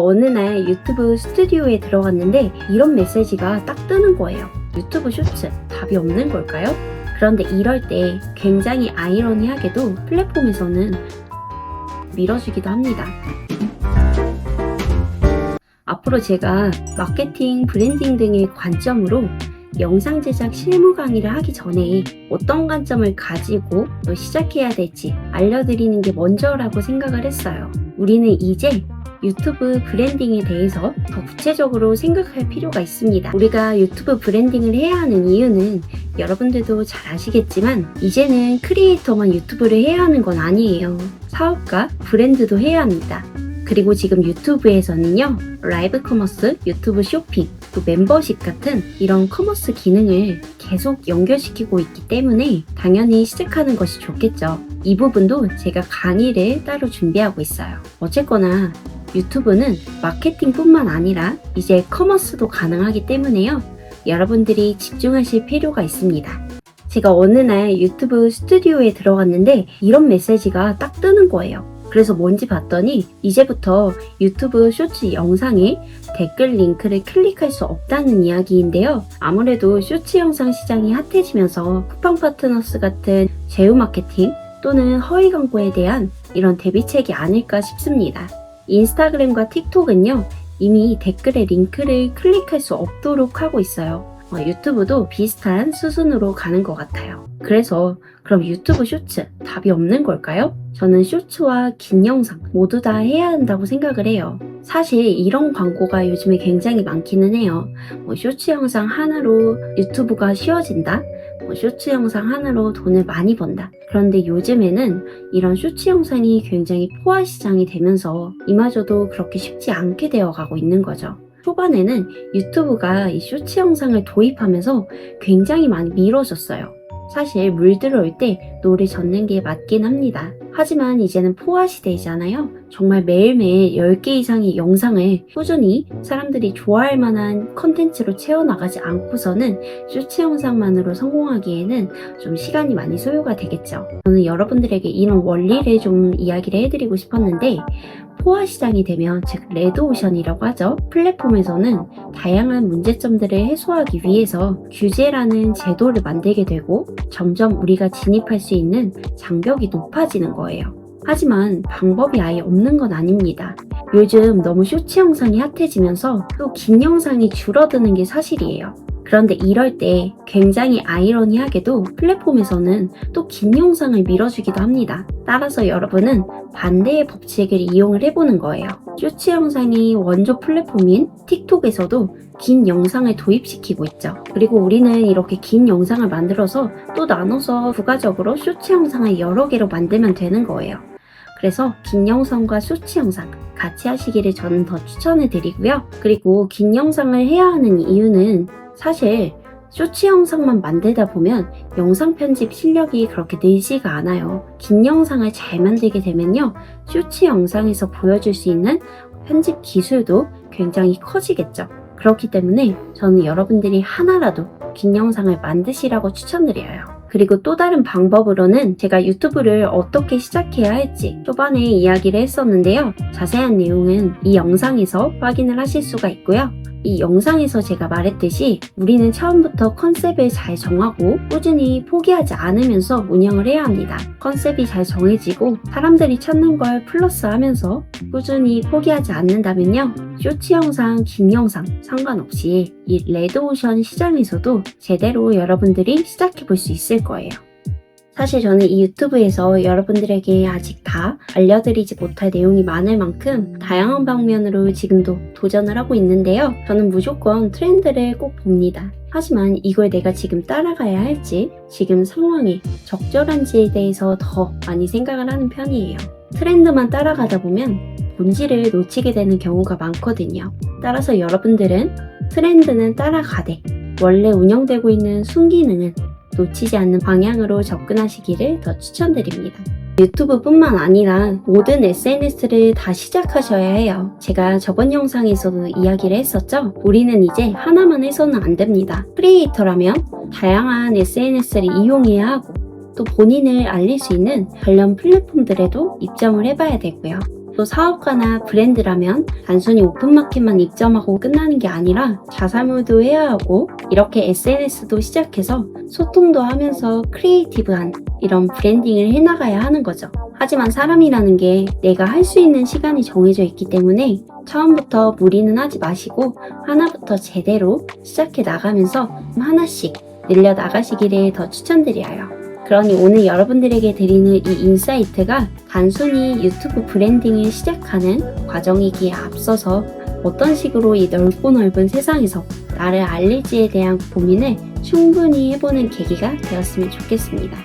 어느 날 유튜브 스튜디오에 들어갔는데 이런 메시지가 딱 뜨는 거예요. 유튜브 쇼츠 답이 없는 걸까요? 그런데 이럴 때 굉장히 아이러니하게도 플랫폼에서는 밀어주기도 합니다. 앞으로 제가 마케팅, 브랜딩 등의 관점으로 영상 제작 실무 강의를 하기 전에 어떤 관점을 가지고 시작해야 될지 알려드리는 게 먼저라고 생각을 했어요. 우리는 이제 유튜브 브랜딩에 대해서 더 구체적으로 생각할 필요가 있습니다. 우리가 유튜브 브랜딩을 해야 하는 이유는 여러분들도 잘 아시겠지만 이제는 크리에이터만 유튜브를 해야 하는 건 아니에요. 사업가, 브랜드도 해야 합니다. 그리고 지금 유튜브에서는요, 라이브 커머스, 유튜브 쇼핑, 또 멤버십 같은 이런 커머스 기능을 계속 연결시키고 있기 때문에 당연히 시작하는 것이 좋겠죠. 이 부분도 제가 강의를 따로 준비하고 있어요. 어쨌거나 유튜브는 마케팅뿐만 아니라 이제 커머스도 가능하기 때문에요. 여러분들이 집중하실 필요가 있습니다. 제가 어느 날 유튜브 스튜디오에 들어갔는데 이런 메시지가 딱 뜨는 거예요. 그래서 뭔지 봤더니 이제부터 유튜브 쇼츠 영상에 댓글 링크를 클릭할 수 없다는 이야기인데요. 아무래도 쇼츠 영상 시장이 핫해지면서 쿠팡 파트너스 같은 제휴 마케팅 또는 허위 광고에 대한 이런 대비책이 아닐까 싶습니다. 인스타그램과 틱톡은요, 이미 댓글에 링크를 클릭할 수 없도록 하고 있어요. 유튜브도 비슷한 수순으로 가는 것 같아요. 그래서 그럼 유튜브 쇼츠 답이 없는 걸까요? 저는 쇼츠와 긴 영상 모두 다 해야 한다고 생각을 해요. 사실 이런 광고가 요즘에 굉장히 많기는 해요. 쇼츠 영상 하나로 유튜브가 쉬워진다? 쇼츠 영상 하나로 돈을 많이 번다. 그런데 요즘에는 이런 쇼츠 영상이 굉장히 포화 시장이 되면서 이마저도 그렇게 쉽지 않게 되어 가고 있는 거죠. 초반에는 유튜브가 이 쇼츠 영상을 도입하면서 굉장히 많이 미뤄졌어요. 사실 물 들어올 때 노를 젓는 게 맞긴 합니다. 하지만 이제는 포화 시대이잖아요. 정말 매일매일 10개 이상의 영상을 꾸준히 사람들이 좋아할 만한 컨텐츠로 채워나가지 않고서는 쇼츠 영상만으로 성공하기에는 좀 시간이 많이 소요가 되겠죠. 저는 여러분들에게 이런 원리를 좀 이야기를 해드리고 싶었는데 포화 시장이 되면, 즉 레드오션이라고 하죠. 플랫폼에서는 다양한 문제점들을 해소하기 위해서 규제라는 제도를 만들게 되고 점점 우리가 진입할 수 있는 장벽이 높아지는 거예요. 하지만 방법이 아예 없는 건 아닙니다. 요즘 너무 쇼츠 영상이 핫해지면서 또 긴 영상이 줄어드는 게 사실이에요. 그런데 이럴 때 굉장히 아이러니하게도 플랫폼에서는 또 긴 영상을 밀어주기도 합니다. 따라서 여러분은 반대의 법칙을 이용을 해보는 거예요. 쇼츠 영상이 원조 플랫폼인 틱톡에서도 긴 영상을 도입시키고 있죠. 그리고 우리는 이렇게 긴 영상을 만들어서 또 나눠서 부가적으로 쇼츠 영상을 여러 개로 만들면 되는 거예요. 그래서 긴 영상과 쇼츠 영상 같이 하시기를 저는 더 추천해 드리고요. 그리고 긴 영상을 해야 하는 이유는 사실 쇼츠 영상만 만들다 보면 영상 편집 실력이 그렇게 늘지가 않아요. 긴 영상을 잘 만들게 되면요, 쇼츠 영상에서 보여줄 수 있는 편집 기술도 굉장히 커지겠죠. 그렇기 때문에 저는 여러분들이 하나라도 긴 영상을 만드시라고 추천드려요. 그리고 또 다른 방법으로는 제가 유튜브를 어떻게 시작해야 할지 초반에 이야기를 했었는데요. 자세한 내용은 이 영상에서 확인을 하실 수가 있고요. 이 영상에서 제가 말했듯이 우리는 처음부터 컨셉을 잘 정하고 꾸준히 포기하지 않으면서 운영을 해야 합니다. 컨셉이 잘 정해지고 사람들이 찾는 걸 플러스하면서 꾸준히 포기하지 않는다면요, 쇼츠 영상, 긴 영상 상관없이 이 레드오션 시장에서도 제대로 여러분들이 시작해 볼 수 있을 거예요. 사실 저는 이 유튜브에서 여러분들에게 아직 다 알려드리지 못할 내용이 많을 만큼 다양한 방면으로 지금도 도전을 하고 있는데요. 저는 무조건 트렌드를 꼭 봅니다. 하지만 이걸 내가 지금 따라가야 할지, 지금 상황이 적절한지에 대해서 더 많이 생각을 하는 편이에요. 트렌드만 따라가다 보면 본질을 놓치게 되는 경우가 많거든요. 따라서 여러분들은 트렌드는 따라가되 원래 운영되고 있는 순기능은 놓치지 않는 방향으로 접근하시기를 더 추천드립니다. 유튜브뿐만 아니라 모든 SNS를 다 시작하셔야 해요. 제가 저번 영상에서도 이야기를 했었죠? 우리는 이제 하나만 해서는 안 됩니다. 크리에이터라면 다양한 SNS를 이용해야 하고 또 본인을 알릴 수 있는 관련 플랫폼들에도 입점을 해봐야 되고요. 또 사업가나 브랜드라면 단순히 오픈마켓만 입점하고 끝나는 게 아니라 자사몰도 해야 하고 이렇게 SNS도 시작해서 소통도 하면서 크리에이티브한 이런 브랜딩을 해나가야 하는 거죠. 하지만 사람이라는 게 내가 할 수 있는 시간이 정해져 있기 때문에 처음부터 무리는 하지 마시고 하나부터 제대로 시작해 나가면서 하나씩 늘려 나가시기를 더 추천드려요. 그러니 오늘 여러분들에게 드리는 이 인사이트가 단순히 유튜브 브랜딩을 시작하는 과정이기에 앞서서 어떤 식으로 이 넓고 넓은 세상에서 나를 알릴지에 대한 고민을 충분히 해보는 계기가 되었으면 좋겠습니다.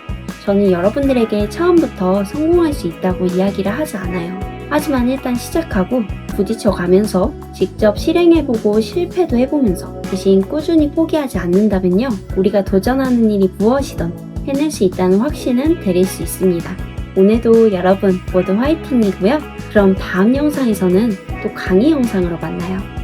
저는 여러분들에게 처음부터 성공할 수 있다고 이야기를 하지 않아요. 하지만 일단 시작하고 부딪혀 가면서 직접 실행해보고 실패도 해보면서 대신 꾸준히 포기하지 않는다면요. 우리가 도전하는 일이 무엇이든 해낼 수 있다는 확신은 드릴 수 있습니다. 오늘도 여러분 모두 화이팅이고요. 그럼 다음 영상에서는 또 강의 영상으로 만나요.